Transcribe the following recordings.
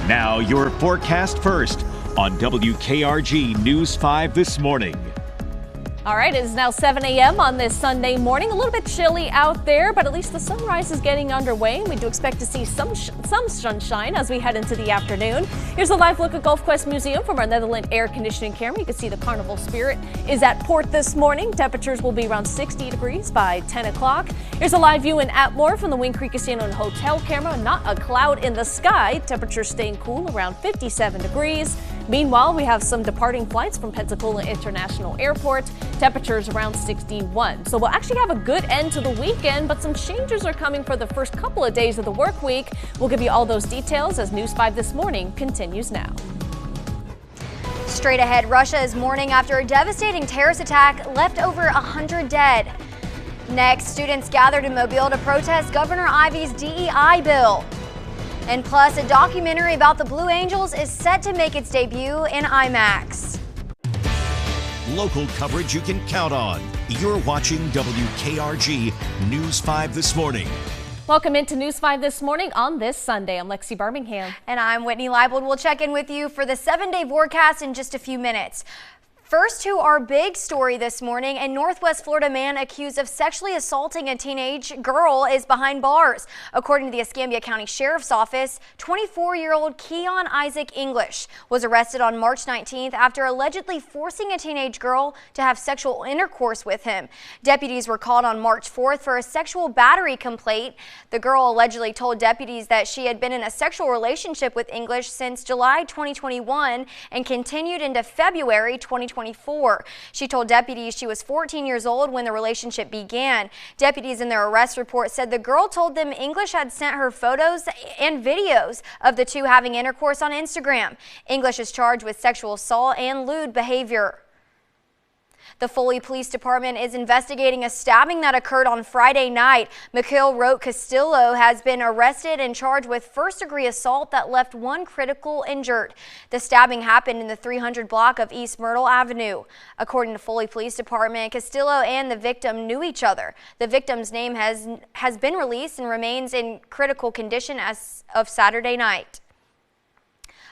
Now, your forecast first on WKRG News 5 this morning. All right, it is now 7 a.m. on this Sunday morning. A little bit chilly out there, but at least the sunrise is getting underway. We do expect to see some sunshine as we head into the afternoon. Here's a live look at Gulf Quest Museum from our Netherlands air conditioning camera. You can see the carnival spirit is at port this morning. Temperatures will be around 60 degrees by 10 o'clock. Here's a live view in Atmore from the Wing Creek Casino and Hotel camera. Not a cloud in the sky. Temperatures staying cool around 57 degrees. Meanwhile, we have some departing flights from Pensacola International Airport. Temperatures around 61. So we'll actually have a good end to the weekend, but some changes are coming for the first couple of days of the work week. We'll give you all those details as News 5 This Morning continues now. Straight ahead, Russia is mourning after a devastating terrorist attack left over 100 dead. Next, students gathered in Mobile to protest Governor Ivey's DEI bill. And plus, a documentary about the Blue Angels is set to make its debut in IMAX. Local coverage you can count on. You're watching WKRG News 5 This Morning. Welcome into News 5 This Morning on this Sunday. I'm Lexi Birmingham. And I'm Whitney Leibold. We'll check in with you for the 7-day forecast in just a few minutes. First to our big story this morning, a Northwest Florida man accused of sexually assaulting a teenage girl is behind bars. According to the Escambia County Sheriff's Office, 24-year-old Keon Isaac English was arrested on March 19th after allegedly forcing a teenage girl to have sexual intercourse with him. Deputies were called on March 4th for a sexual battery complaint. The girl allegedly told deputies that she had been in a sexual relationship with English since July 2021 and continued into February 2024. She told deputies she was 14 years old when the relationship began. Deputies in their arrest report said the girl told them English had sent her photos and videos of the two having intercourse on Instagram. English is charged with sexual assault and lewd behavior. The Foley Police Department is investigating a stabbing that occurred on Friday night. Mikhail Roque Castillo has been arrested and charged with first-degree assault that left one critical injured. The stabbing happened in the 300 block of East Myrtle Avenue. According to Foley Police Department, Castillo and the victim knew each other. The victim's name has been released and remains in critical condition as of Saturday night.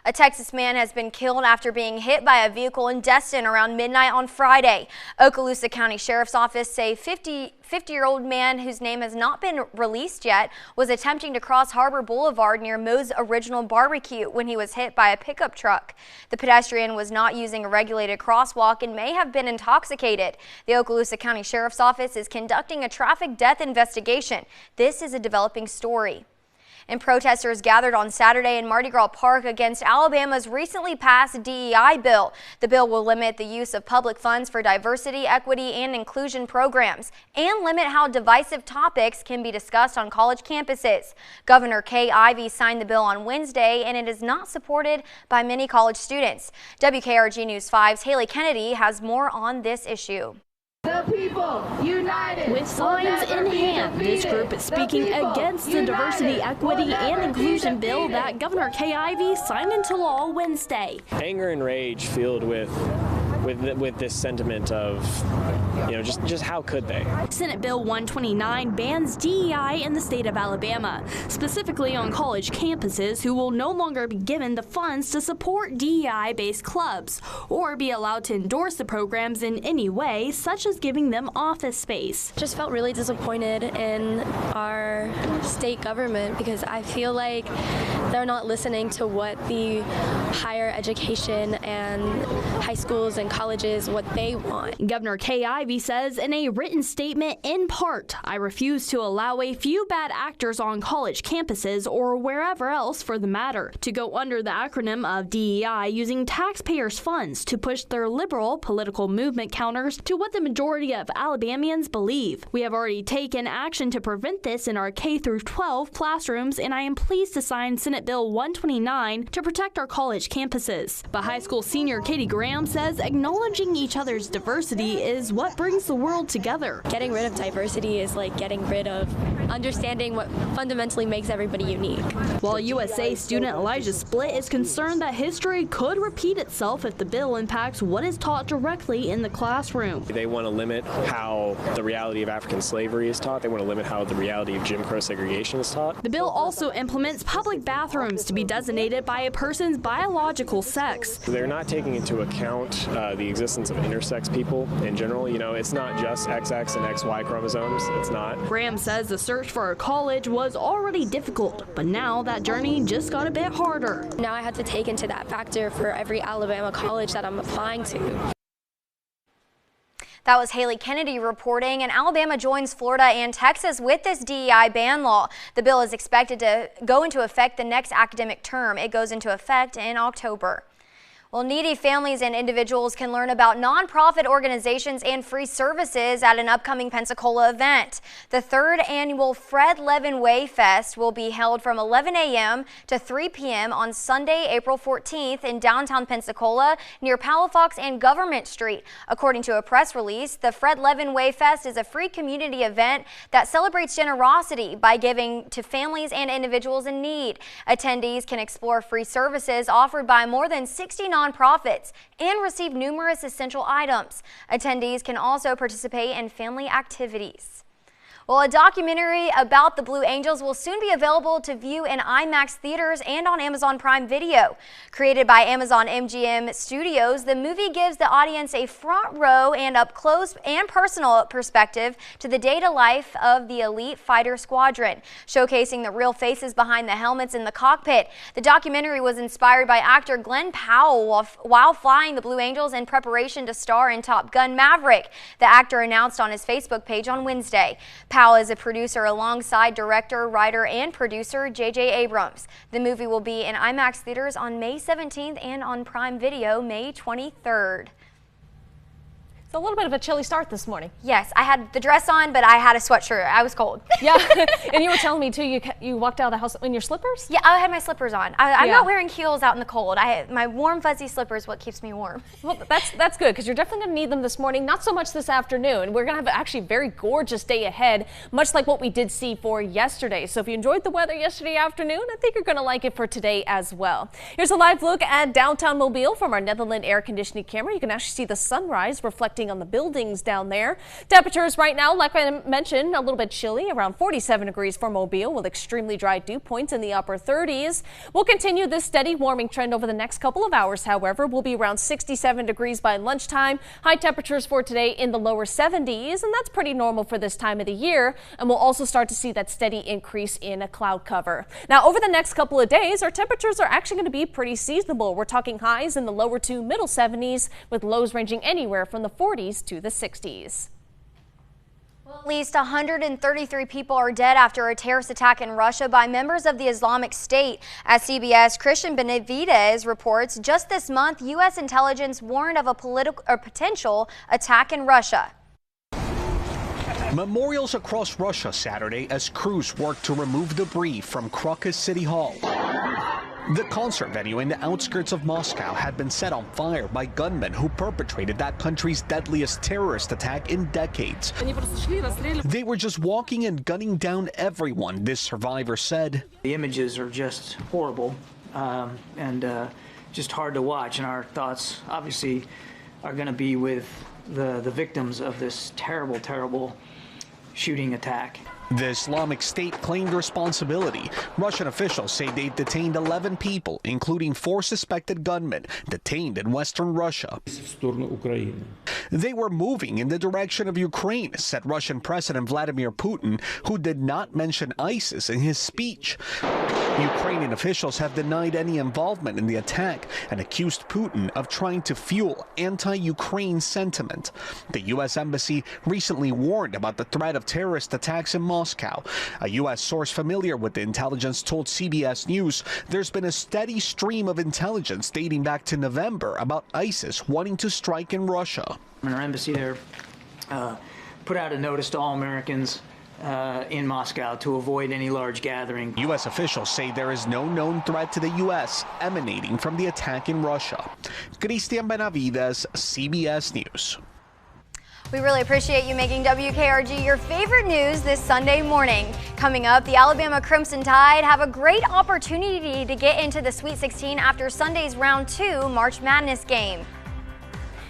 A Texas man has been killed after being hit by a vehicle in Destin around midnight on Friday. Okaloosa County Sheriff's Office say 50-year-old man whose name has not been released yet was attempting to cross Harbor Boulevard near Moe's Original Barbecue when he was hit by a pickup truck. The pedestrian was not using a regulated crosswalk and may have been intoxicated. The Okaloosa County Sheriff's Office is conducting a traffic death investigation. This is a developing story. And protesters gathered on Saturday in Mardi Gras Park against Alabama's recently passed DEI bill. The bill will limit the use of public funds for diversity, equity, and inclusion programs and limit how divisive topics can be discussed on college campuses. Governor Kay Ivey signed the bill on Wednesday, and it is not supported by many college students. WKRG News 5's Haley Kennedy has more on this issue. The people united. With signs in hand, this group is speaking against the diversity, equity, and inclusion bill that Governor Kay Ivey signed into law Wednesday. Anger and rage filled with this sentiment of, just how could they? Senate Bill 129 bans DEI in the state of Alabama, specifically on college campuses who will no longer be given the funds to support DEI-based clubs or be allowed to endorse the programs in any way, such as giving them office space. Just felt really disappointed in our state government because I feel like they're not listening to what the higher education and high schools and colleges, what they want. Governor Kay Ivey says in a written statement, in part, I refuse to allow a few bad actors on college campuses or wherever else for the matter to go under the acronym of DEI using taxpayers' funds to push their liberal political movement counters to what the majority of Alabamians believe. We have already taken action to prevent this in our K-12 classrooms, and I am pleased to sign Senate Bill 129 to protect our college campuses. But high school senior Katie Graham says acknowledging each other's diversity is what brings the world together. Getting rid of diversity is like getting rid of understanding what fundamentally makes everybody unique. While USA student Elijah Split is concerned that history could repeat itself if the bill impacts what is taught directly in the classroom. They want to limit how the reality of African slavery is taught. They want to limit how the reality of Jim Crow segregation is taught. The bill also implements public bathrooms to be designated by a person's biological sex. They're not taking into account the existence of intersex people in general. You know, it's not just XX and XY chromosomes. It's not. Graham says the search for a college was already difficult, but now that journey just got a bit harder. Now I have to take into that factor for every Alabama college that I'm applying to. That was Haley Kennedy reporting, and Alabama joins Florida and Texas with this DEI ban law. The bill is expected to go into effect the next academic term. It goes into effect in October. Well, needy families and individuals can learn about nonprofit organizations and free services at an upcoming Pensacola event. The third annual Fred Levin Way Fest will be held from 11 a.m. to 3 p.m. on Sunday, April 14th in downtown Pensacola near Palafox and Government Street. According to a press release, the Fred Levin Way Fest is a free community event that celebrates generosity by giving to families and individuals in need. Attendees can explore free services offered by more than 60 nonprofits and receive numerous essential items. Attendees can also participate in family activities. Well, a documentary about the Blue Angels will soon be available to view in IMAX theaters and on Amazon Prime Video. Created by Amazon MGM Studios, the movie gives the audience a front row and up close and personal perspective to the day-to-day life of the elite fighter squadron, showcasing the real faces behind the helmets in the cockpit. The documentary was inspired by actor Glenn Powell while flying the Blue Angels in preparation to star in Top Gun: Maverick. The actor announced on his Facebook page on Wednesday. Powell is a producer alongside director, writer, and producer J.J. Abrams. The movie will be in IMAX theaters on May 17th and on Prime Video May 23rd. It's a little bit of a chilly start this morning. Yes, I had the dress on, but I had a sweatshirt. I was cold. Yeah, and you were telling me too, you walked out of the house in your slippers? Yeah, I had my slippers on. I'm not wearing heels out in the cold. My warm, fuzzy slippers what keeps me warm. Well, that's good, because you're definitely going to need them this morning, not so much this afternoon. We're going to have actually a very gorgeous day ahead, much like what we did see for yesterday. So if you enjoyed the weather yesterday afternoon, I think you're going to like it for today as well. Here's a live look at downtown Mobile from our Netherland air conditioning camera. You can actually see the sunrise reflecting on the buildings down there. Temperatures right now, like I mentioned, a little bit chilly, around 47 degrees for Mobile with extremely dry dew points in the upper 30s. We'll continue this steady warming trend over the next couple of hours, however. We'll be around 67 degrees by lunchtime. High temperatures for today in the lower 70s, and that's pretty normal for this time of the year. And we'll also start to see that steady increase in a cloud cover. Now, over the next couple of days, our temperatures are actually going to be pretty seasonable. We're talking highs in the lower to middle 70s with lows ranging anywhere from the 40s to the 60s. At least 133 people are dead after a terrorist attack in Russia by members of the Islamic State. As CBS Christian Benavidez reports, just this month, U.S. intelligence warned of a potential attack in Russia. Memorials across Russia Saturday as crews worked to remove debris from Crocus City Hall. The concert venue in the outskirts of Moscow had been set on fire by gunmen who perpetrated that country's deadliest terrorist attack in decades. They were just walking and gunning down everyone, this survivor said. The images are just horrible and just hard to watch, and our thoughts obviously are going to be with the victims of this terrible, terrible shooting attack. The Islamic State claimed responsibility. Russian officials say they've detained 11 people, including 4 suspected gunmen detained in western Russia. They were moving in the direction of Ukraine, said Russian President Vladimir Putin, who did not mention ISIS in his speech. Ukrainian officials have denied any involvement in the attack and accused Putin of trying to fuel anti-Ukraine sentiment. The U.S. Embassy recently warned about the threat of terrorist attacks in Moscow. A U.S. source familiar with the intelligence told CBS News there's been a steady stream of intelligence dating back to November about ISIS wanting to strike in Russia. And our embassy there put out a notice to all Americans in Moscow to avoid any large gathering. U.S. officials say there is no known threat to the U.S. emanating from the attack in Russia. Christian Benavidez, CBS News. We really appreciate you making WKRG your favorite news this Sunday morning. Coming up, the Alabama Crimson Tide have a great opportunity to get into the Sweet 16 after Sunday's Round 2 March Madness game.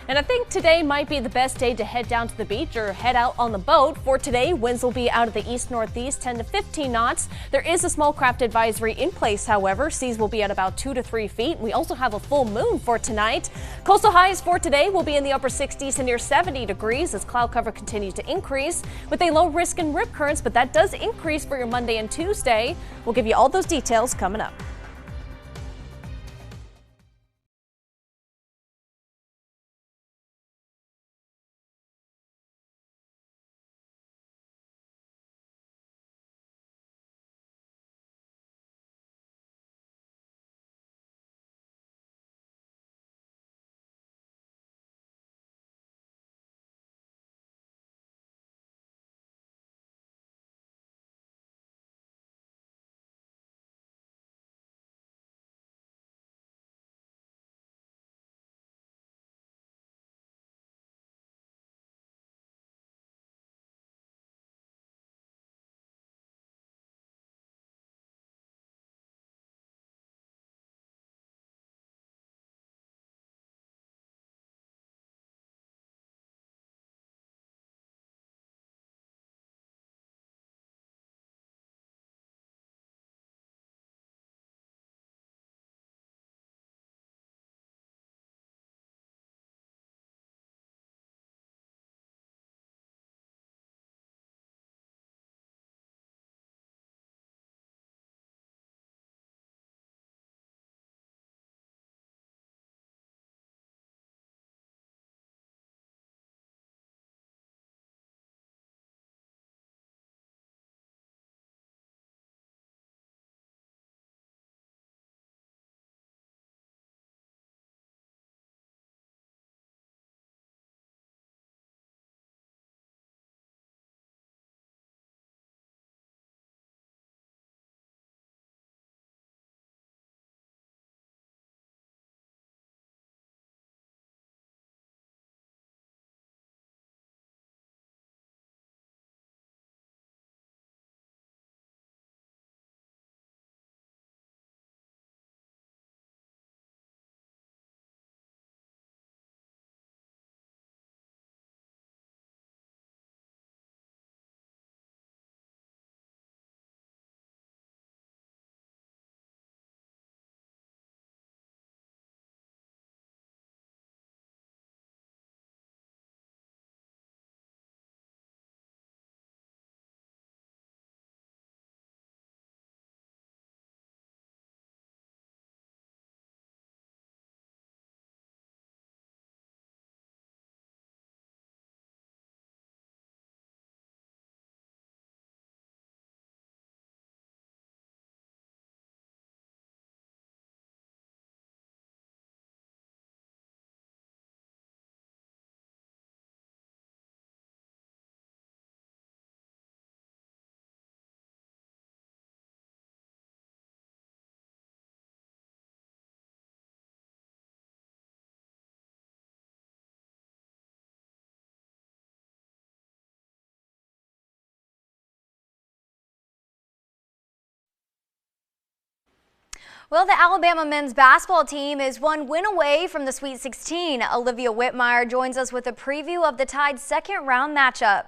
And I think today might be the best day to head down to the beach or head out on the boat. For today, winds will be out of the east-northeast 10 to 15 knots. There is a small craft advisory in place, however. Seas will be at about 2 to 3 feet. We also have a full moon for tonight. Coastal highs for today will be in the upper 60s to near 70 degrees as cloud cover continues to increase with a low risk in rip currents, but that does increase for your Monday and Tuesday. We'll give you all those details coming up. Well, the Alabama men's basketball team is one win away from the Sweet 16. Olivia Whitmire joins us with a preview of the Tide's second round matchup.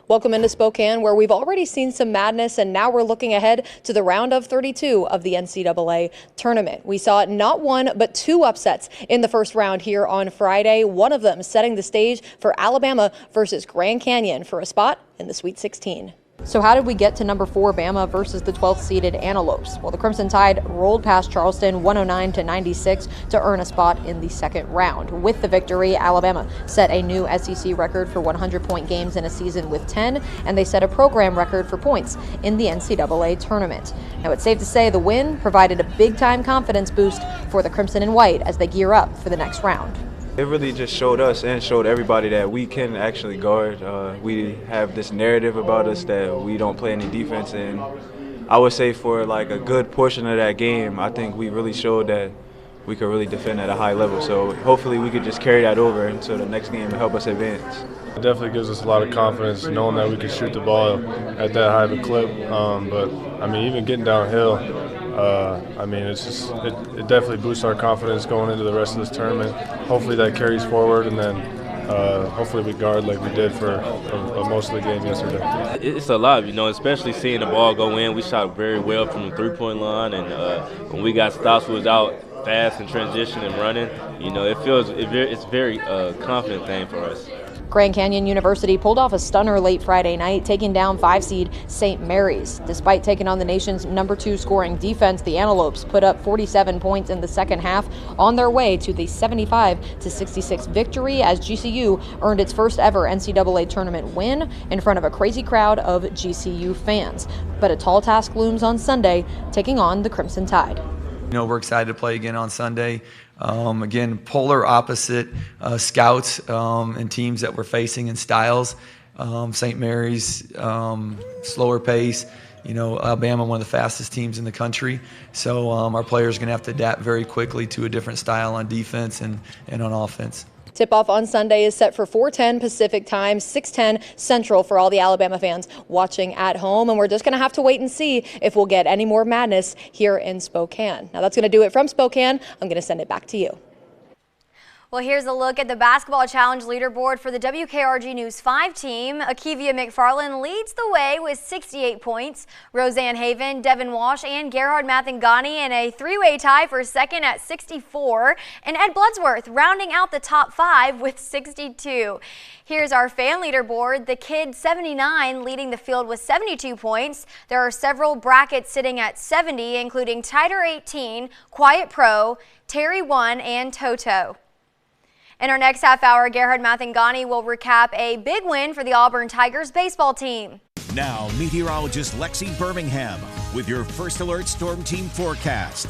Welcome into Spokane, where we've already seen some madness, and now we're looking ahead to the round of 32 of the NCAA tournament. We saw not one, but two upsets in the first round here on Friday, one of them setting the stage for Alabama versus Grand Canyon for a spot in the Sweet 16. So how did we get to number 4 Bama versus the 12th seeded Antelopes? Well, the Crimson Tide rolled past Charleston 109-96 to earn a spot in the second round. With the victory, Alabama set a new SEC record for 100-point games in a season with 10, and they set a program record for points in the NCAA tournament. Now, it's safe to say the win provided a big-time confidence boost for the Crimson and White as they gear up for the next round. It really just showed us and showed everybody that we can actually guard. We have this narrative about us that we don't play any defense, and I would say for like a good portion of that game, I think we really showed that we could really defend at a high level. So hopefully we could just carry that over into the next game and help us advance. It definitely gives us a lot of confidence knowing that we can shoot the ball at that high of a clip. But I mean, even getting downhill, I mean, it definitely boosts our confidence going into the rest of this tournament. Hopefully that carries forward, and then hopefully we guard like we did for most of the game yesterday. It's a lot, especially seeing the ball go in. We shot very well from the three-point line, and when we got stops, we was out fast in transition and running. It's a very confident thing for us. Grand Canyon University pulled off a stunner late Friday night, taking down 5-seed St. Mary's. Despite taking on the nation's #2 scoring defense, the Antelopes put up 47 points in the second half on their way to the 75-66 victory as GCU earned its first ever NCAA tournament win in front of a crazy crowd of GCU fans. But a tall task looms on Sunday, taking on the Crimson Tide. We're excited to play again on Sunday. Again, polar opposite scouts and teams that we're facing in styles. St. Mary's, slower pace. Alabama, one of the fastest teams in the country. So our players are going to have to adapt very quickly to a different style on defense and on offense. Tip-off on Sunday is set for 4:10 Pacific time, 6:10 Central for all the Alabama fans watching at home. And we're just going to have to wait and see if we'll get any more madness here in Spokane. Now that's going to do it from Spokane. I'm going to send it back to you. Well, here's a look at the Basketball Challenge leaderboard for the WKRG News 5 team. Akivia McFarland leads the way with 68 points. Roseanne Haven, Devin Walsh, and Gerhard Mathangani in a three-way tie for second at 64. And Ed Bloodsworth rounding out the top 5 with 62. Here's our fan leaderboard. The Kid 79 leading the field with 72 points. There are several brackets sitting at 70, including Tighter 18, Quiet Pro, Terry 1, and Toto. In our next half hour, Gerhard Mathangani will recap a big win for the Auburn Tigers baseball team. Now, meteorologist Lexi Birmingham with your First Alert Storm Team forecast.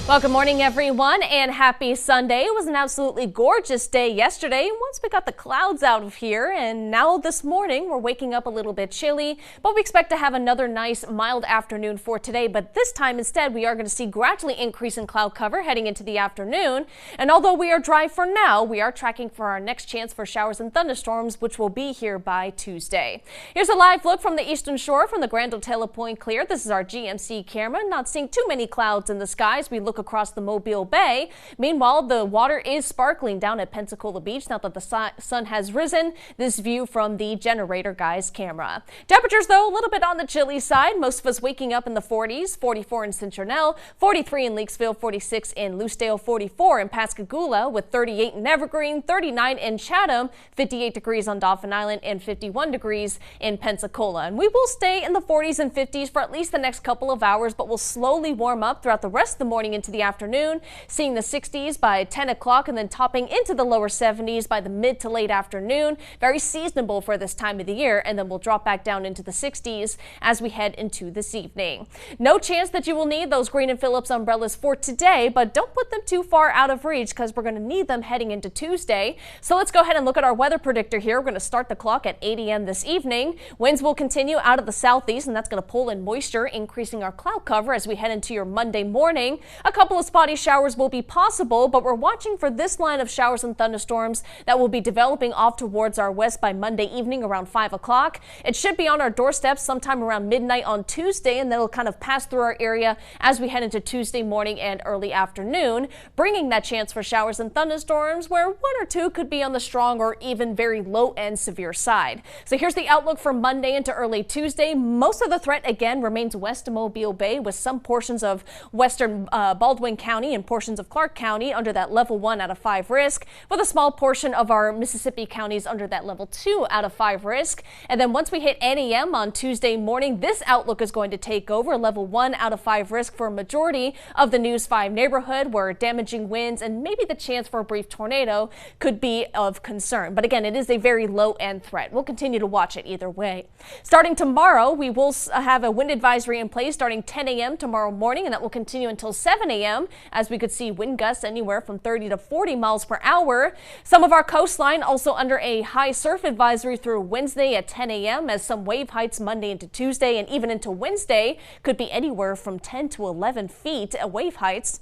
Well, good morning, everyone, and happy Sunday. It was an absolutely gorgeous day yesterday once we got the clouds out of here, and now this morning we're waking up a little bit chilly, but we expect to have another nice mild afternoon for today. But this time instead we are going to see gradually increase in cloud cover heading into the afternoon, and although we are dry for now, we are tracking for our next chance for showers and thunderstorms, which will be here by Tuesday. Here's a live look from the eastern shore from the Grand Hotel of Point Clear. This is our GMC camera. Not seeing too many clouds in the skies. We look across the Mobile Bay. Meanwhile, the water is sparkling down at Pensacola Beach now that the sun has risen. This view from the Generator Guy's camera. Temperatures, though, a little bit on the chilly side. Most of us waking up in the 40s, 44 in Centennial, 43 in Leakesville, 46 in Loosedale, 44 in Pascagoula, with 38 in Evergreen, 39 in Chatham, 58 degrees on Dauphin Island, and 51 degrees in Pensacola. And we will stay in the 40s and 50s for at least the next couple of hours, but we'll slowly warm up throughout the rest of the morning into the afternoon, seeing the 60s by 10 o'clock and then topping into the lower 70s by the mid to late afternoon. Very seasonable for this time of the year, and then we'll drop back down into the 60s as we head into this evening. No chance that you will need those Green and Phillips umbrellas for today, but don't put them too far out of reach because we're going to need them heading into Tuesday. So let's go ahead and look at our weather predictor here. We're going to start the clock at 8 a.m. this evening. Winds will continue out of the southeast, and that's going to pull in moisture, increasing our cloud cover as we head into your Monday morning. A couple of spotty showers will be possible, but we're watching for this line of showers and thunderstorms that will be developing off towards our west by Monday evening around 5 o'clock. It should be on our doorsteps sometime around midnight on Tuesday, and then it'll kind of pass through our area as we head into Tuesday morning and early afternoon, bringing that chance for showers and thunderstorms where one or two could be on the strong or even very low end severe side. So here's the outlook for Monday into early Tuesday. Most of the threat again remains west of Mobile Bay, with some portions of western Baldwin County and portions of Clark County under that level 1 out of 5 risk, with a small portion of our Mississippi counties under that level 2 out of 5 risk. And then once we hit 8 a.m. on Tuesday morning, this outlook is going to take over, level 1 out of 5 risk for a majority of the News 5 neighborhood, where damaging winds and maybe the chance for a brief tornado could be of concern. But again, it is a very low end threat. We'll continue to watch it either way. Starting tomorrow, we will have a wind advisory in place starting 10 a.m. tomorrow morning, and that will continue until 7 a.m. as we could see wind gusts anywhere from 30 to 40 miles per hour. Some of our coastline also under a high surf advisory through Wednesday at 10 a.m. as some wave heights Monday into Tuesday and even into Wednesday could be anywhere from 10 to 11 feet wave heights.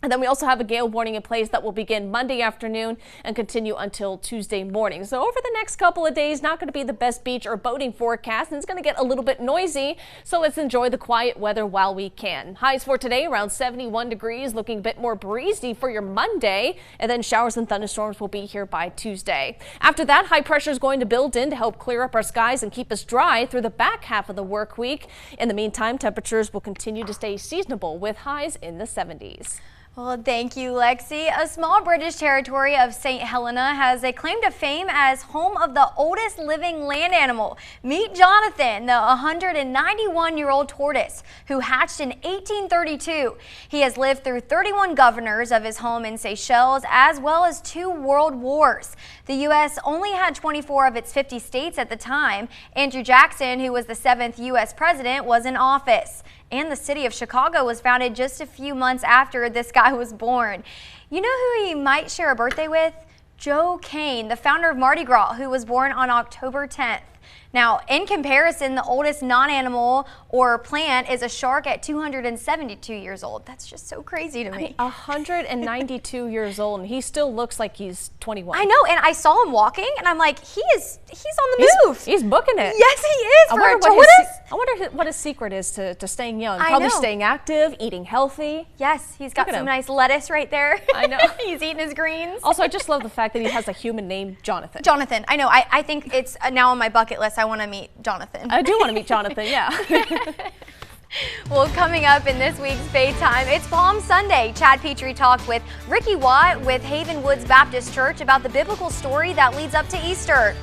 And then we also have a gale warning in place that will begin Monday afternoon and continue until Tuesday morning. So over the next couple of days, not going to be the best beach or boating forecast, and it's going to get a little bit noisy. So let's enjoy the quiet weather while we can. Highs for today around 71 degrees, looking a bit more breezy for your Monday, and then showers and thunderstorms will be here by Tuesday. After that, high pressure is going to build in to help clear up our skies and keep us dry through the back half of the work week. In the meantime, temperatures will continue to stay seasonable with highs in the 70s. Well, thank you, Lexi. A small British territory of St. Helena has a claim to fame as home of the oldest living land animal. Meet Jonathan, the 191-year-old tortoise who hatched in 1832. He has lived through 31 governors of his home in Seychelles, as well as 2 world wars. The U.S. only had 24 of its 50 states at the time. Andrew Jackson, who was the 7th U.S. president, was in office. And the city of Chicago was founded just a few months after this guy was born. You know who he might share a birthday with? Joe Cain, the founder of Mardi Gras, who was born on October 10th. Now, in comparison, the oldest non-animal or plant is a shark at 272 years old. That's just so crazy to me. I mean, 192 years old, and he still looks like he's 21. I know, and I saw him walking, and I'm like, he's on the move. He's booking it. Yes, he is. I wonder what his secret is to staying young. Probably staying active, eating healthy. Yes, he's got some nice lettuce right there. I know. He's eating his greens. Also, I just love the fact that he has a human name, Jonathan. Jonathan, I know. I think it's now on my bucket list. I want to meet Jonathan. I do want to meet Jonathan, yeah. Well, coming up in this week's Baytime, it's Palm Sunday. Chad Petrie talked with Ricky Watt with Haven Woods Baptist Church about the biblical story that leads up to Easter.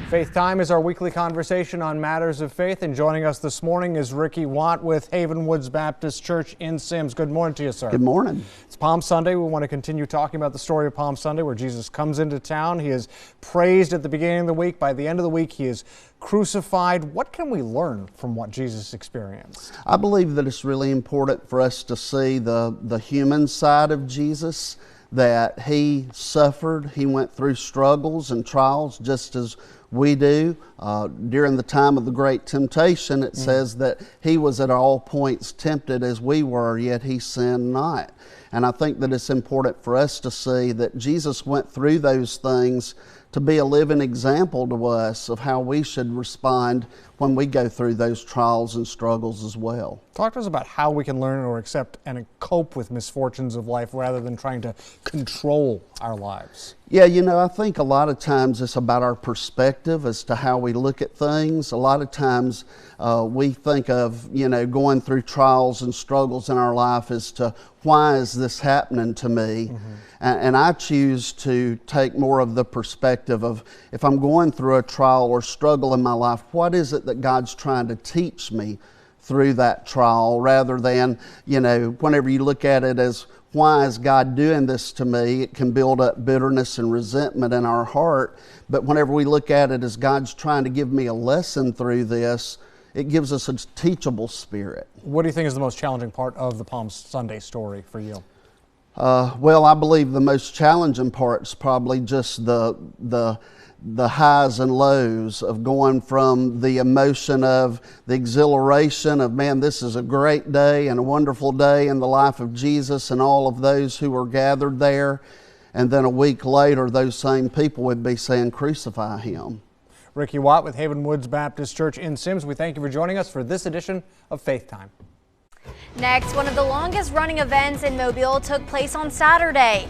Faith Time is our weekly conversation on matters of faith, and joining us this morning is Ricky Watt with Haven Woods Baptist Church in Sims. Good morning to you, sir. Good morning. It's Palm Sunday. We want to continue talking about the story of Palm Sunday, where Jesus comes into town. He is praised at the beginning of the week. By the end of the week, he is crucified. What can we learn from what Jesus experienced? I believe that it's really important for us to see the human side of Jesus, that he suffered, he went through struggles and trials just as we do. During the time of the great temptation, it says that he was at all points tempted as we were, yet he sinned not. And I think that it's important for us to see that Jesus went through those things to be a living example to us of how we should respond when we go through those trials and struggles as well. Talk to us about how we can learn or accept and cope with misfortunes of life rather than trying to control our lives. Yeah, you know, I think a lot of times it's about our perspective as to how we look at things. A lot of times we think of, you know, going through trials and struggles in our life as to why is this happening to me? And I choose to take more of the perspective of, if I'm going through a trial or struggle in my life, what is it that God's trying to teach me through that trial, rather than, you know, whenever you look at it as, why is God doing this to me? It can build up bitterness and resentment in our heart. But whenever we look at it as God's trying to give me a lesson through this, it gives us a teachable spirit. What do you think is the most challenging part of the Palm Sunday story for you? Well, I believe the most challenging part is probably just the highs and lows of going from the emotion of the exhilaration of, man, this is a great day and a wonderful day in the life of Jesus and all of those who were gathered there. And then a week later, those same people would be saying, crucify him. Ricky Watt with Haven Woods Baptist Church in Sims. We thank you for joining us for this edition of Faith Time. Next, one of the longest running events in Mobile took place on Saturday.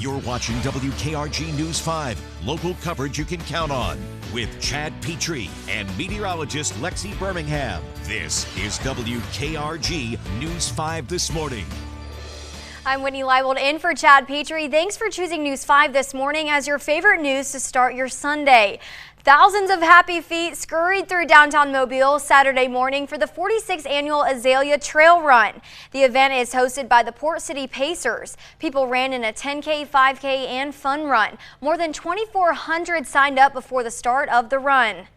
You're watching WKRG News 5, local coverage you can count on. With Chad Petrie and meteorologist Lexi Birmingham. This is WKRG News 5 this morning. I'm Whitney Leibold in for Chad Petrie. Thanks for choosing News 5 this morning as your favorite news to start your Sunday. Thousands of happy feet scurried through downtown Mobile Saturday morning for the 46th annual Azalea Trail Run. The event is hosted by the Port City Pacers. People ran in a 10K, 5K, and fun run. More than 2,400 signed up before the start of the run.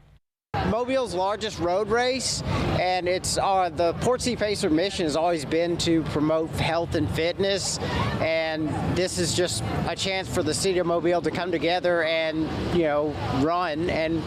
Mobile's largest road race, and it's the Port City Pacer mission has always been to promote health and fitness, and this is just a chance for the city of Mobile to come together and run and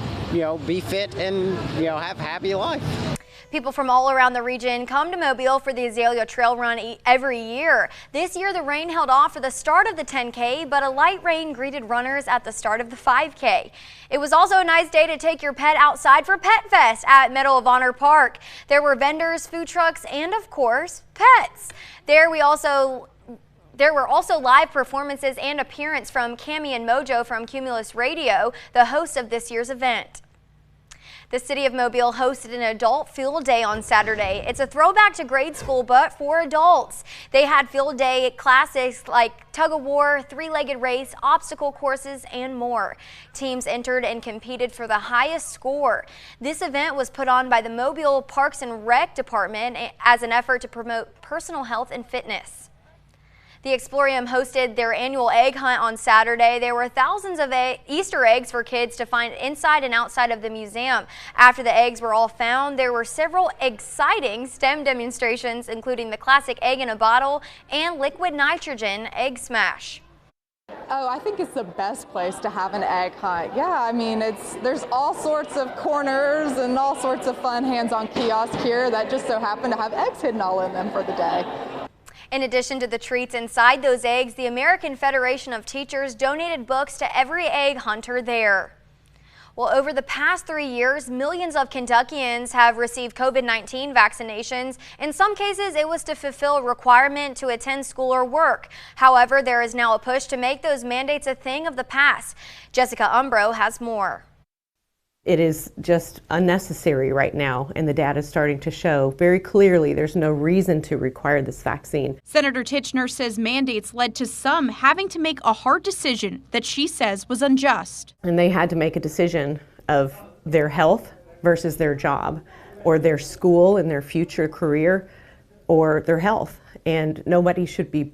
be fit and have a happy life. People from all around the region come to Mobile for the Azalea Trail Run every year. This year, the rain held off for the start of the 10K, but a light rain greeted runners at the start of the 5K. It was also a nice day to take your pet outside for Pet Fest at Medal of Honor Park. There were vendors, food trucks, and of course, pets. There were also live performances and appearance from Cammie and Mojo from Cumulus Radio, the host of this year's event. The city of Mobile hosted an adult field day on Saturday. It's a throwback to grade school, but for adults. They had field day classics like tug-of-war, three-legged race, obstacle courses, and more. Teams entered and competed for the highest score. This event was put on by the Mobile Parks and Rec Department as an effort to promote personal health and fitness. The Explorium hosted their annual egg hunt on Saturday. There were thousands of Easter eggs for kids to find inside and outside of the museum. After the eggs were all found, there were several exciting STEM demonstrations, including the classic egg in a bottle and liquid nitrogen egg smash. Oh, I think it's the best place to have an egg hunt. Yeah, I mean, there's all sorts of corners and all sorts of fun hands-on kiosks here that just so happen to have eggs hidden all in them for the day. In addition to the treats inside those eggs, the American Federation of Teachers donated books to every egg hunter there. Well, over the past 3 years, millions of Kentuckians have received COVID-19 vaccinations. In some cases, it was to fulfill a requirement to attend school or work. However, there is now a push to make those mandates a thing of the past. Jessica Umbro has more. It is just unnecessary right now, and the data is starting to show very clearly there's no reason to require this vaccine. Senator Tichenor says mandates led to some having to make a hard decision that she says was unjust. And they had to make a decision of their health versus their job, or their school and their future career, or their health. And nobody should be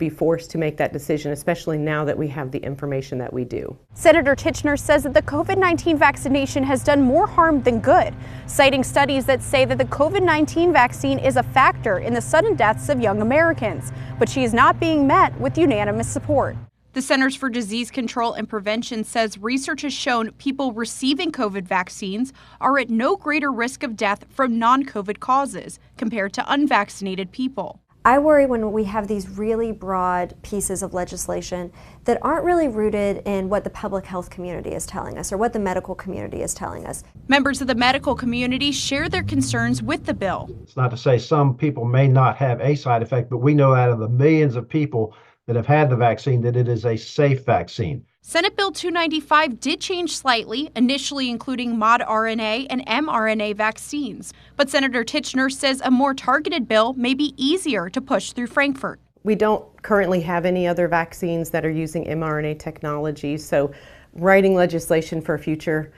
forced to make that decision, especially now that we have the information that we do. Senator Tichenor says that the COVID-19 vaccination has done more harm than good, citing studies that say that the COVID-19 vaccine is a factor in the sudden deaths of young Americans, but she is not being met with unanimous support. The Centers for Disease Control and Prevention says research has shown people receiving COVID vaccines are at no greater risk of death from non-COVID causes compared to unvaccinated people. I worry when we have these really broad pieces of legislation that aren't really rooted in what the public health community is telling us or what the medical community is telling us. Members of the medical community share their concerns with the bill. It's not to say some people may not have a side effect, but we know out of the millions of people that have had the vaccine that it is a safe vaccine. Senate Bill 295 did change slightly, initially including mod RNA and mRNA vaccines. But Senator Tichenor says a more targeted bill may be easier to push through Frankfurt. We don't currently have any other vaccines that are using mRNA technology, so writing legislation for future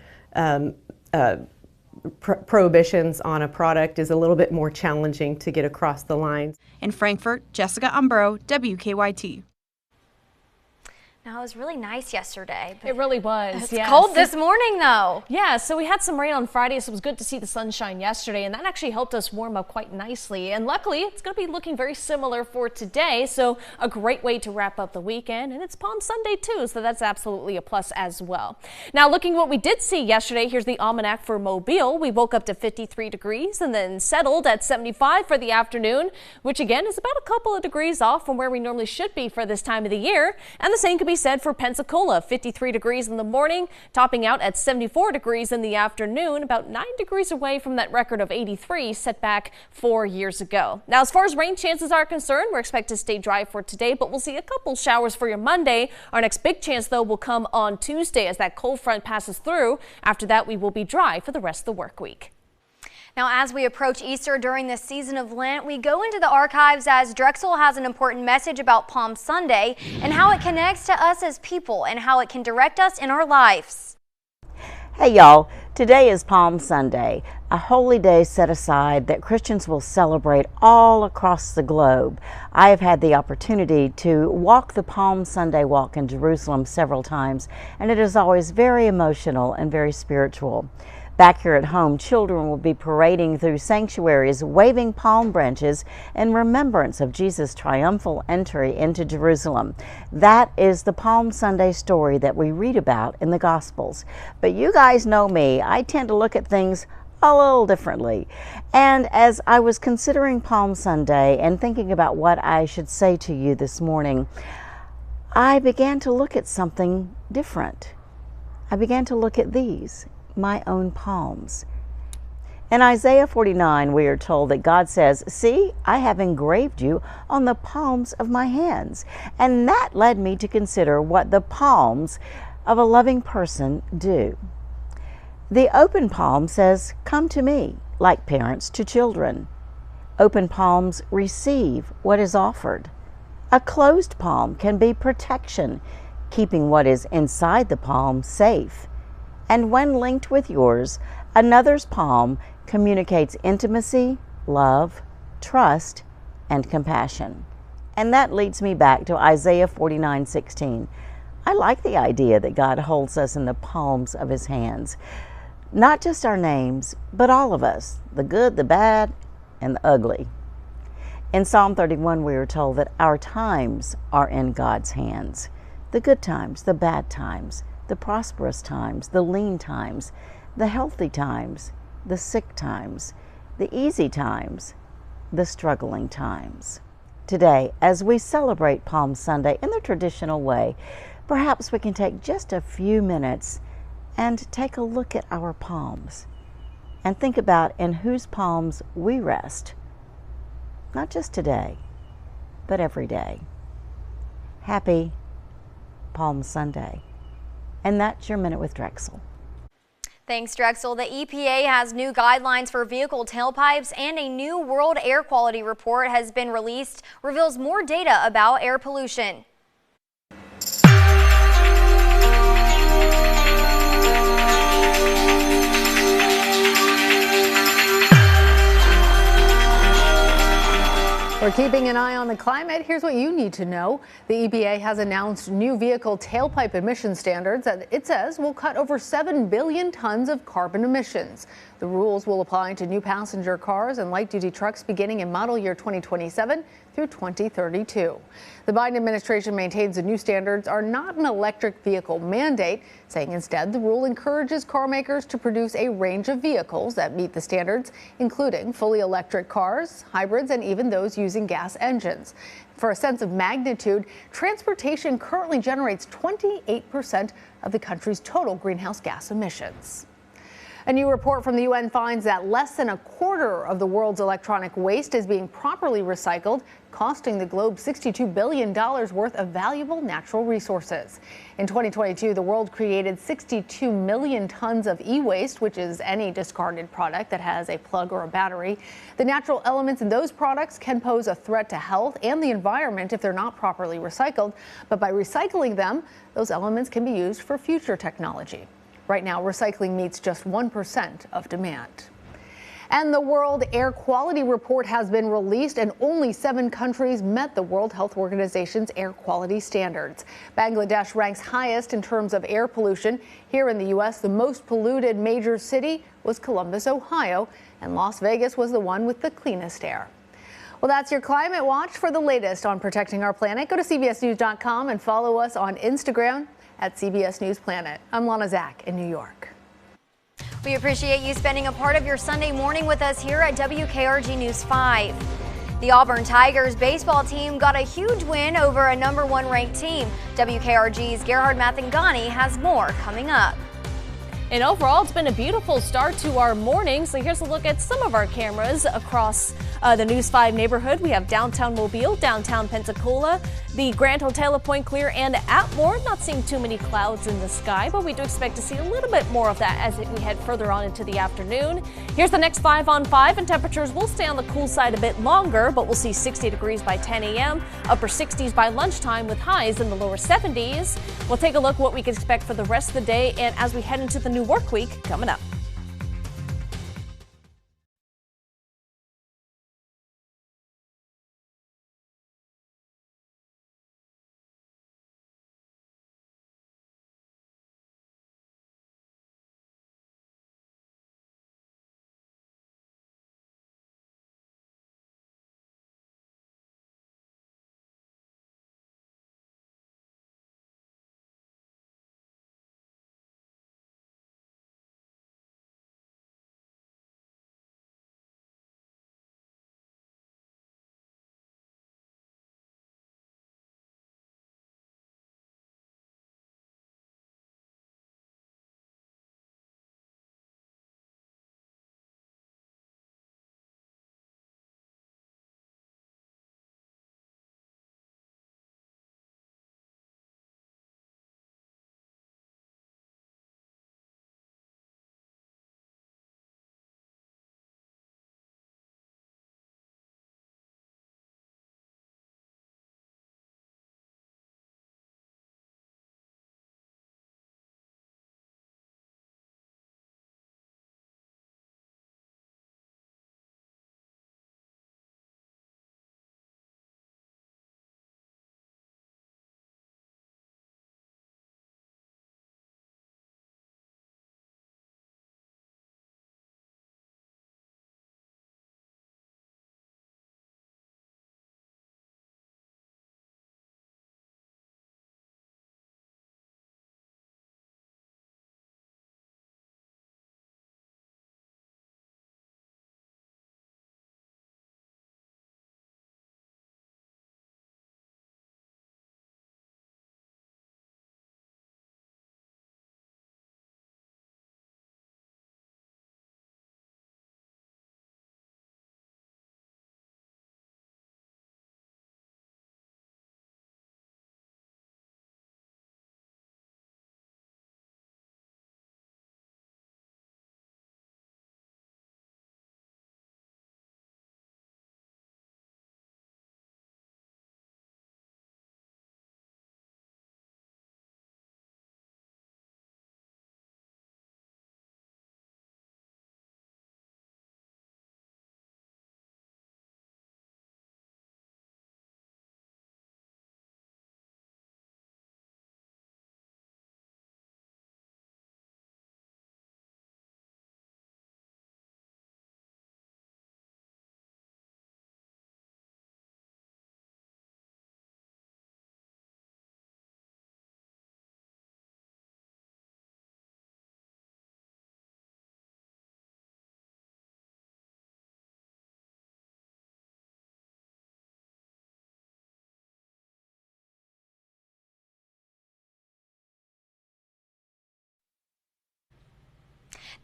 prohibitions on a product is a little bit more challenging to get across the lines. In Frankfurt, Jessica Umbro, WKYT. Now, it was really nice yesterday. It really was. It's cold this morning, though. Yeah, so we had some rain on Friday, so it was good to see the sunshine yesterday, and that actually helped us warm up quite nicely. And luckily, it's going to be looking very similar for today, so a great way to wrap up the weekend. And it's Palm Sunday, too, so that's absolutely a plus as well. Now, looking what we did see yesterday, here's the almanac for Mobile. We woke up to 53 degrees and then settled at 75 for the afternoon, which again is about a couple of degrees off from where we normally should be for this time of the year. And the same could be be said for Pensacola, 53 degrees in the morning, topping out at 74 degrees in the afternoon, about 9 degrees away from that record of 83 set back 4 years ago. Now, as far as rain chances are concerned, we're expected to stay dry for today, but we'll see a couple showers for your Monday. Our next big chance, though, will come on Tuesday as that cold front passes through. After that, we will be dry for the rest of the work week. Now, as we approach Easter during this season of Lent, we go into the archives as Drexel has an important message about Palm Sunday and how it connects to us as people and how it can direct us in our lives. Hey y'all, today is Palm Sunday, a holy day set aside that Christians will celebrate all across the globe. I have had the opportunity to walk the Palm Sunday walk in Jerusalem several times, and it is always very emotional and very spiritual. Back here at home, children will be parading through sanctuaries, waving palm branches in remembrance of Jesus' triumphal entry into Jerusalem. That is the Palm Sunday story that we read about in the Gospels. But you guys know me, I tend to look at things a little differently. And as I was considering Palm Sunday and thinking about what I should say to you this morning, I began to look at something different. I began to look at these. My own palms. In Isaiah 49, we are told that God says, "See, I have engraved you on the palms of my hands." And that led me to consider what the palms of a loving person do. The open palm says, "Come to me," like parents to children. Open palms receive what is offered. A closed palm can be protection, keeping what is inside the palm safe. And when linked with yours, another's palm communicates intimacy, love, trust, and compassion. And that leads me back to Isaiah 49:16. I like the idea that God holds us in the palms of his hands. Not just our names, but all of us, the good, the bad, and the ugly. In Psalm 31, we are told that our times are in God's hands. The good times, the bad times, the prosperous times, the lean times, the healthy times, the sick times, the easy times, the struggling times. Today, as we celebrate Palm Sunday in the traditional way, perhaps we can take just a few minutes and take a look at our palms and think about in whose palms we rest, not just today, but every day. Happy Palm Sunday. And that's your Minute with Drexel. Thanks, Drexel. The EPA has new guidelines for vehicle tailpipes, and a new World Air Quality Report has been released, reveals more data about air pollution. We're keeping an eye on the climate. Here's what you need to know. The EPA has announced new vehicle tailpipe emission standards that it says will cut over 7 billion tons of carbon emissions. The rules will apply to new passenger cars and light-duty trucks beginning in model year 2027 through 2032. The Biden administration maintains the new standards are not an electric vehicle mandate, saying instead the rule encourages car makers to produce a range of vehicles that meet the standards, including fully electric cars, hybrids, and even those using gas engines. For a sense of magnitude, transportation currently generates 28% of the country's total greenhouse gas emissions. A new report from the UN finds that less than a quarter of the world's electronic waste is being properly recycled, costing the globe $62 billion worth of valuable natural resources. In 2022, the world created 62 million tons of e-waste, which is any discarded product that has a plug or a battery. The natural elements in those products can pose a threat to health and the environment if they're not properly recycled. But by recycling them, those elements can be used for future technology. Right now, recycling meets just 1% of demand. And the World Air Quality Report has been released, and only 7 countries met the World Health Organization's air quality standards. Bangladesh ranks highest in terms of air pollution. Here in the U.S., the most polluted major city was Columbus, Ohio, and Las Vegas was the one with the cleanest air. Well, that's your Climate Watch. For the latest on protecting our planet, go to cbsnews.com and follow us on Instagram at CBS News Planet. I'm Lana Zach in New York. We appreciate you spending a part of your Sunday morning with us here at WKRG News 5. The Auburn Tigers baseball team got a huge win over a #1 ranked team. WKRG's Gerhard Mathangani has more coming up. And overall, it's been a beautiful start to our morning. So here's a look at some of our cameras across the News 5 neighborhood. We have downtown Mobile, downtown Pensacola, the Grand Hotel of Point Clear, and Atmore. Not seeing too many clouds in the sky, but we do expect to see a little bit more of that as we head further on into the afternoon. Here's the next 5 on 5, and temperatures will stay on the cool side a bit longer, but we'll see 60 degrees by 10 a.m., upper 60s by lunchtime with highs in the lower 70s. We'll take a look at what we can expect for the rest of the day and as we head into the new work week coming up.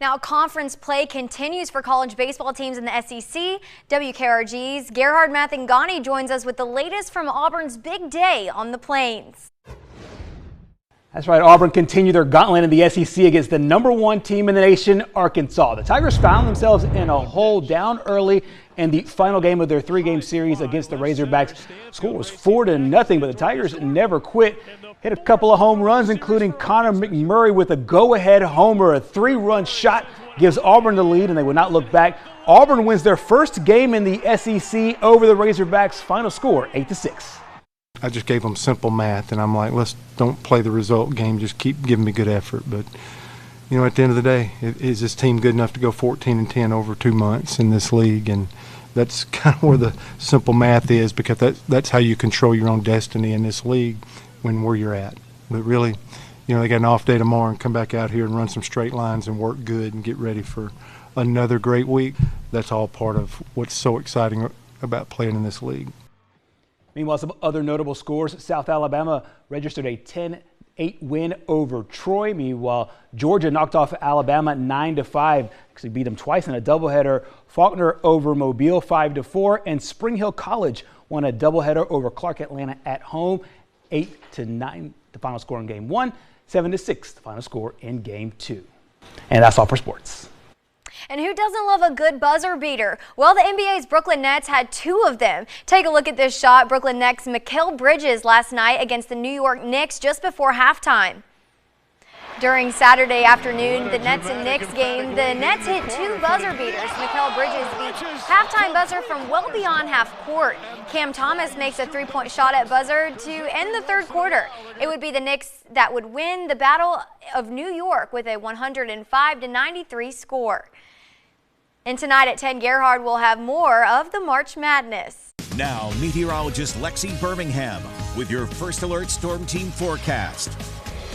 Now, conference play continues for college baseball teams in the SEC. WKRG's Gerhard Mathangani joins us with the latest from Auburn's big day on the Plains. That's right, Auburn continued their gauntlet in the SEC against the #1 team in the nation, Arkansas. The Tigers found themselves in a hole down early in the final game of their 3-game series against the Razorbacks. Score was 4-0, but the Tigers never quit. Hit a couple of home runs, including Connor McMurray with a go-ahead homer. A 3-run shot gives Auburn the lead, and they would not look back. Auburn wins their first game in the SEC over the Razorbacks. Final score, 8-6. I just gave them simple math, and I'm like, let's don't play the result game, just keep giving me good effort. But, you know, at the end of the day, is this team good enough to go 14-10 over 2 months in this league? And that's kind of where the simple math is, because that's how you control your own destiny in this league, when where you're at. But really, you know, they got an off day tomorrow and come back out here and run some straight lines and work good and get ready for another great week. That's all part of what's so exciting about playing in this league. Meanwhile, some other notable scores. South Alabama registered a 10-8 win over Troy. Meanwhile, Georgia knocked off Alabama 9-5. Actually beat them twice in a doubleheader. Faulkner over Mobile 5-4. And Spring Hill College won a doubleheader over Clark Atlanta at home 8-9. The final score in game 1, 7-6. The final score in game 2. And that's all for sports. And who doesn't love a good buzzer beater? Well, the NBA's Brooklyn Nets had 2 of them. Take a look at this shot. Brooklyn Nets Mikal Bridges last night against the New York Knicks just before halftime. During Saturday afternoon, the Nets and Knicks game, the Nets hit 2 buzzer beaters. Mikal Bridges beat halftime buzzer from well beyond half court. Cam Thomas makes a 3-point shot at buzzer to end the third quarter. It would be the Knicks that would win the Battle of New York with a 105-93 score. And tonight at 10, Gerhard will have more of the March Madness. Now, meteorologist Lexi Birmingham with your First Alert Storm Team forecast.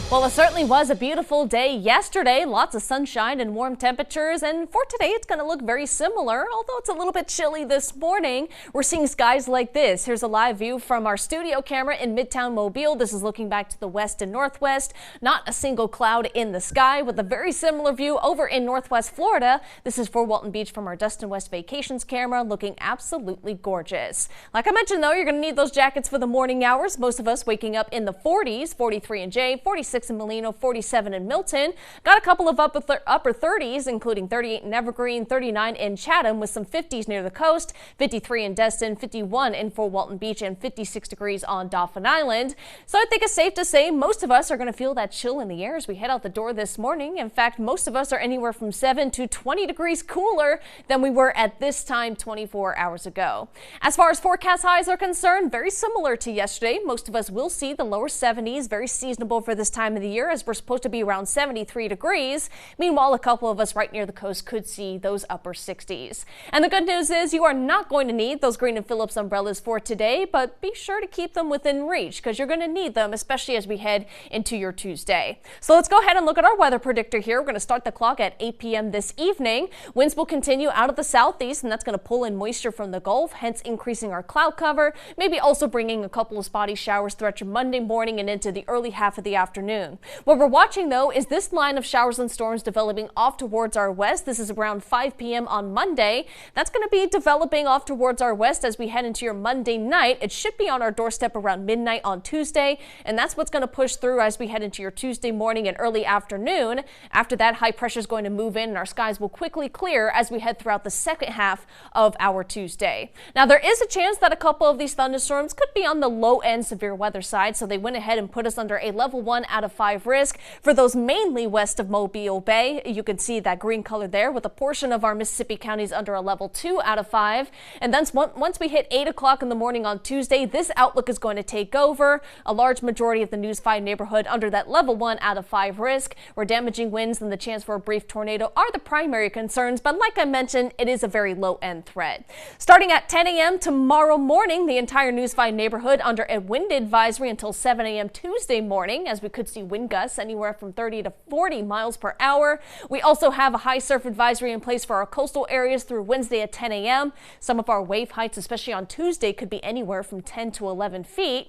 Well, it certainly was a beautiful day yesterday. Lots of sunshine and warm temperatures. And for today, it's going to look very similar, although it's a little bit chilly this morning. We're seeing skies like this. Here's a live view from our studio camera in Midtown Mobile. This is looking back to the west and northwest. Not a single cloud in the sky, with a very similar view over in Northwest Florida. This is for Walton Beach from our Dustin West Vacations camera, looking absolutely gorgeous. Like I mentioned, though, you're going to need those jackets for the morning hours. Most of us waking up in the 40s, 43 in Jay, 46 in Molino, 47 in Milton. Got a couple of upper 30s, including 38 in Evergreen, 39 in Chatham, with some 50s near the coast, 53 in Destin, 51 in Fort Walton Beach, and 56 degrees on Dauphin Island. So I think it's safe to say most of us are going to feel that chill in the air as we head out the door this morning. In fact, most of us are anywhere from 7 to 20 degrees cooler than we were at this time 24 hours ago. As far as forecast highs are concerned, very similar to yesterday. Most of us will see the lower 70s, very seasonable for this time of the year, as we're supposed to be around 73 degrees. Meanwhile, a couple of us right near the coast could see those upper 60s. And the good news is you are not going to need those Green and Phillips umbrellas for today, but be sure to keep them within reach because you're going to need them, especially as we head into your Tuesday. So let's go ahead and look at our weather predictor here. We're going to start the clock at 8 p.m. this evening. Winds will continue out of the southeast, and that's going to pull in moisture from the Gulf, hence increasing our cloud cover, maybe also bringing a couple of spotty showers throughout your Monday morning and into the early half of the afternoon. What we're watching, though, is this line of showers and storms developing off towards our west. This is around 5 p.m. on Monday. That's going to be developing off towards our west as we head into your Monday night. It should be on our doorstep around midnight on Tuesday, and that's what's going to push through as we head into your Tuesday morning and early afternoon. After that, high pressure is going to move in, and our skies will quickly clear as we head throughout the second half of our Tuesday. Now, there is a chance that a couple of these thunderstorms could be on the low-end severe weather side, so they went ahead and put us under a level 1 out of 5 risk. For those mainly west of Mobile Bay, you can see that green color there, with a portion of our Mississippi counties under a level 2 out of 5. And then once we hit 8 o'clock in the morning on Tuesday, this outlook is going to take over. A large majority of the News 5 neighborhood under that level 1 out of 5 risk, where damaging winds and the chance for a brief tornado are the primary concerns. But like I mentioned, it is a very low-end threat. Starting at 10 a.m. tomorrow morning, the entire News 5 neighborhood under a wind advisory until 7 a.m. Tuesday morning, as we could see wind gusts anywhere from 30 to 40 miles per hour. We also have a high surf advisory in place for our coastal areas through Wednesday at 10 a.m. Some of our wave heights, especially on Tuesday, could be anywhere from 10 to 11 feet.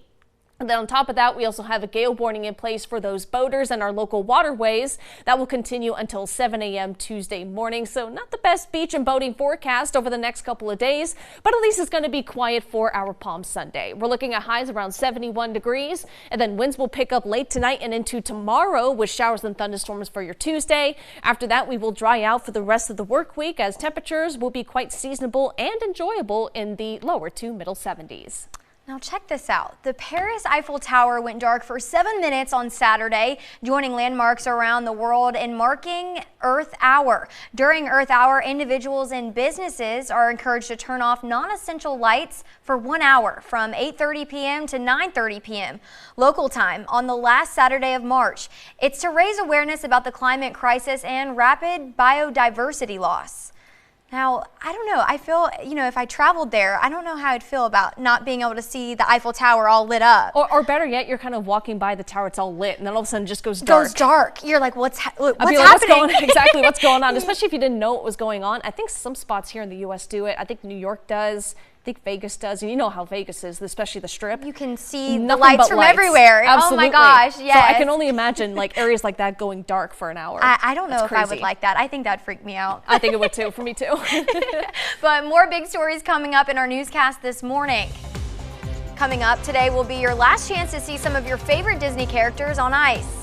And then on top of that, we also have a gale warning in place for those boaters and our local waterways. That will continue until 7 a.m. Tuesday morning. So not the best beach and boating forecast over the next couple of days, but at least it's going to be quiet for our Palm Sunday. We're looking at highs around 71 degrees, and then winds will pick up late tonight and into tomorrow with showers and thunderstorms for your Tuesday. After that, we will dry out for the rest of the work week as temperatures will be quite seasonable and enjoyable in the lower to middle 70s. Now check this out. The Paris Eiffel Tower went dark for 7 minutes on Saturday, joining landmarks around the world in marking Earth Hour. During Earth Hour, individuals and businesses are encouraged to turn off non-essential lights for 1 hour from 8:30 p.m. to 9:30 p.m. local time on the last Saturday of March. It's to raise awareness about the climate crisis and rapid biodiversity loss. Now, I don't know. I feel, if I traveled there, I don't know how I'd feel about not being able to see the Eiffel Tower all lit up. Or better yet, you're kind of walking by the tower, it's all lit, and then all of a sudden it just goes dark. It goes dark. You're like, what's happening? Exactly what's going on, especially if you didn't know what was going on. I think some spots here in the U.S. do it. I think New York does. I think Vegas does, and you know how Vegas is, especially the Strip. You can see Nothing the lights but from lights. everywhere. Absolutely. Oh my gosh, yes. So I can only imagine like areas like that going dark for an hour. I don't know That's if I would crazy. like that. I think that'd freak me out. I think it would too, for me too. But more big stories coming up in our newscast this morning. Coming up today will be your last chance to see some of your favorite Disney characters on ice.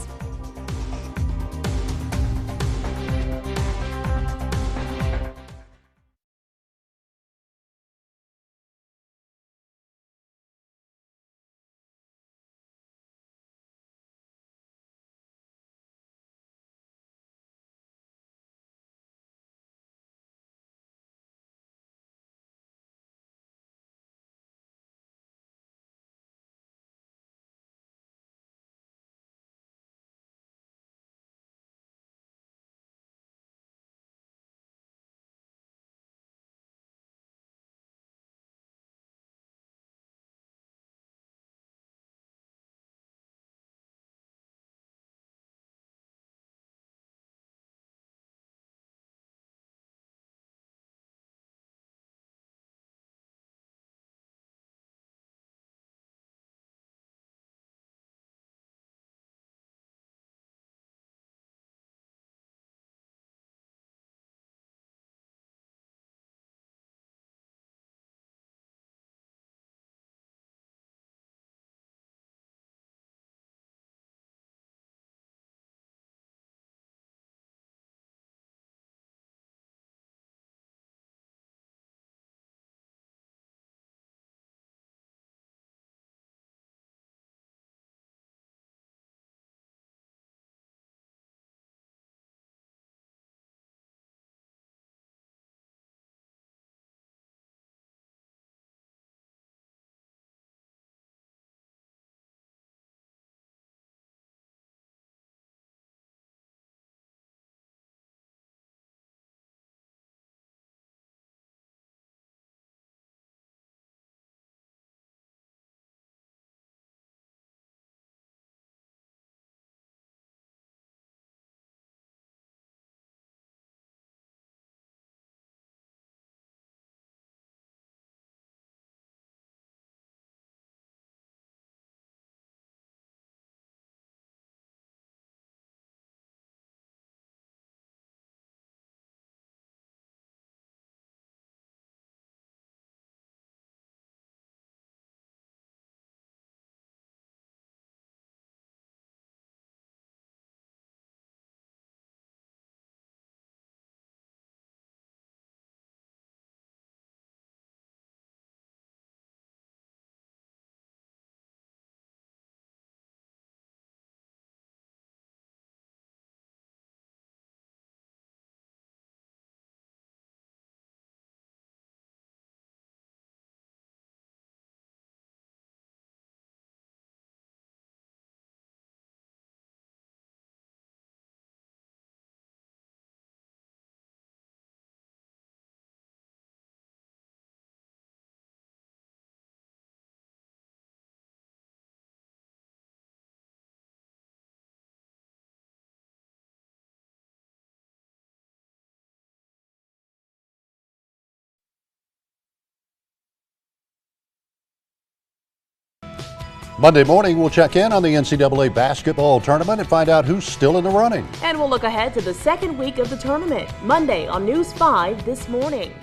Monday morning, we'll check in on the NCAA basketball tournament and find out who's still in the running. And we'll look ahead to the second week of the tournament, Monday on News 5 this morning.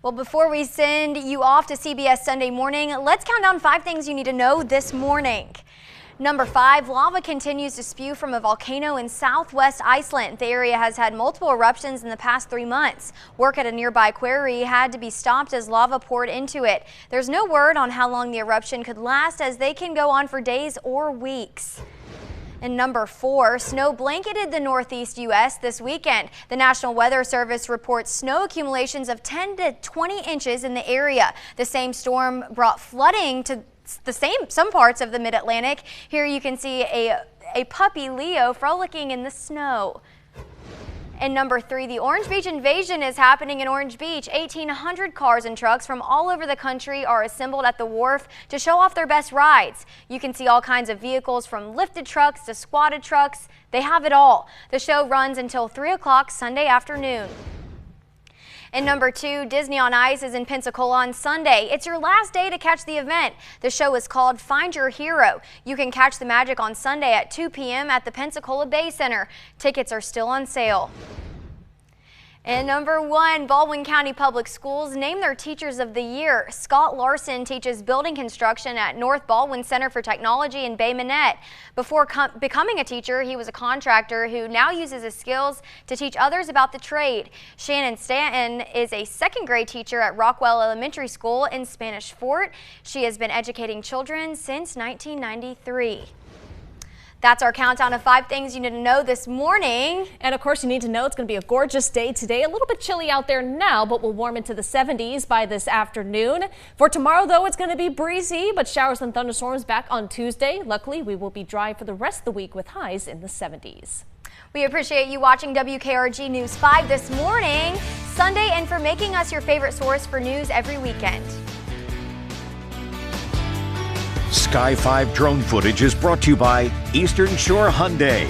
Well, before we send you off to CBS Sunday Morning, let's count down 5 things you need to know this morning. Number 5, lava continues to spew from a volcano in southwest Iceland. The area has had multiple eruptions in the past 3 months. Work at a nearby quarry had to be stopped as lava poured into it. There's no word on how long the eruption could last, as they can go on for days or weeks. And number 4, snow blanketed the northeast U.S. this weekend. The National Weather Service reports snow accumulations of 10 to 20 inches in the area. The same storm brought flooding to some parts of the mid-Atlantic. Here you can see a puppy Leo frolicking in the snow. And number 3, the Orange Beach Invasion is happening in Orange Beach. 1,800 cars and trucks from all over the country are assembled at the wharf to show off their best rides. You can see all kinds of vehicles from lifted trucks to squatted trucks. They have it all. The show runs until 3 o'clock Sunday afternoon. And number 2, Disney on Ice is in Pensacola on Sunday. It's your last day to catch the event. The show is called Find Your Hero. You can catch the magic on Sunday at 2 p.m. at the Pensacola Bay Center. Tickets are still on sale. And number 1, Baldwin County Public Schools named their Teachers of the Year. Scott Larson teaches building construction at North Baldwin Center for Technology in Bay Minette. Before becoming a teacher, he was a contractor who now uses his skills to teach others about the trade. Shannon Stanton is a second grade teacher at Rockwell Elementary School in Spanish Fort. She has been educating children since 1993. That's our countdown of 5 things you need to know this morning. And of course, you need to know it's going to be a gorgeous day today. A little bit chilly out there now, but we'll warm into the 70s by this afternoon. For tomorrow, though, it's going to be breezy, but showers and thunderstorms back on Tuesday. Luckily, we will be dry for the rest of the week with highs in the 70s. We appreciate you watching WKRG News 5 this morning, Sunday, and for making us your favorite source for news every weekend. Sky 5 drone footage is brought to you by Eastern Shore Hyundai.